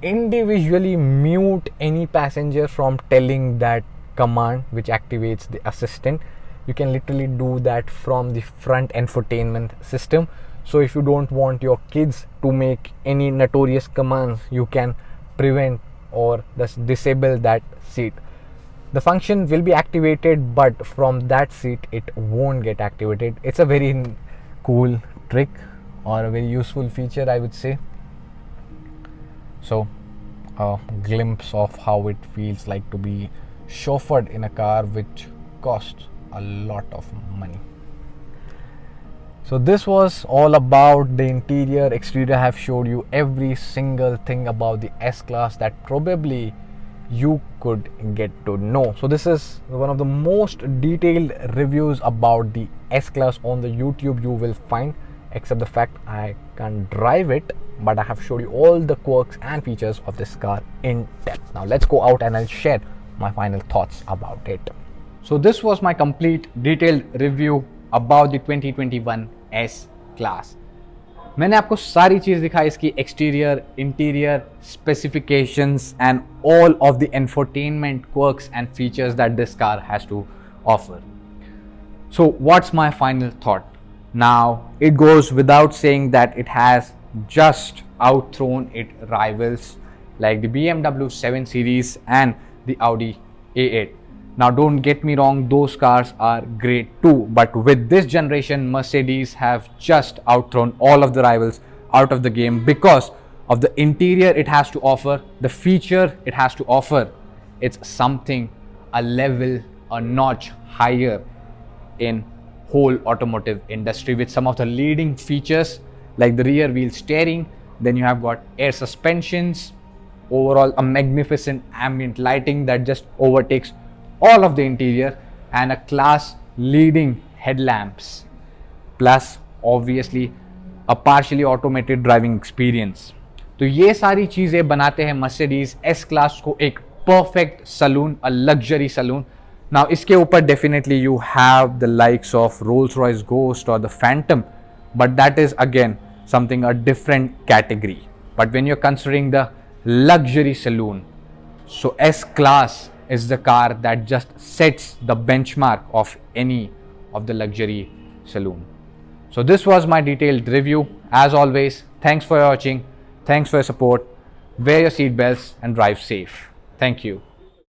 S1: individually mute any passenger from telling that command which activates the assistant. You can literally do that from the front infotainment system. So if you don't want your kids to make any notorious commands, you can prevent or just disable that seat. The function will be activated, but from that seat it won't get activated. It's a very cool trick or a very useful feature, I would say. So a glimpse of how it feels like to be chauffeured in a car which costs a lot of money. So this was all about the interior, exterior. I have showed you every single thing about the S-Class that probably you could get to know. So this is one of the most detailed reviews about the S-Class on the YouTube you will find, except the fact I can't drive it, but I have showed you all the quirks and features of this car in depth. Now let's go out and I'll share my final thoughts about it. So this was my complete detailed review about the 2021 S-Class. मैंने आपको सारी चीज़ दिखाई, इसकी exterior, interior, specifications and all of the infotainment quirks and features that this car has to offer. So what's my final thought? Now it goes without saying that it has just outthrown its rivals like the BMW 7 Series and the Audi A8. Now don't get me wrong, those cars are great too, but with this generation, Mercedes have just outthrown all of the rivals out of the game because of the interior it has to offer, the feature it has to offer. It's something a level, a notch higher in whole automotive industry, with some of the leading features like the rear wheel steering. Then you have got air suspensions, overall a magnificent ambient lighting that just overtakes all of the interior, and a class leading headlamps, plus obviously a partially automated driving experience. तो ये सारी चीजें बनाते हैं Mercedes S-Class को एक perfect saloon, a luxury saloon. Now इसके ऊपर definitely you have the likes of Rolls-Royce Ghost or the Phantom, but that is again something a different category. But when you're considering the luxury saloon, so S-Class is the car that just sets the benchmark of any of the luxury saloon. So this was my detailed review. As always, thanks for watching, thanks for your support. Wear your seatbelts and drive safe. Thank you.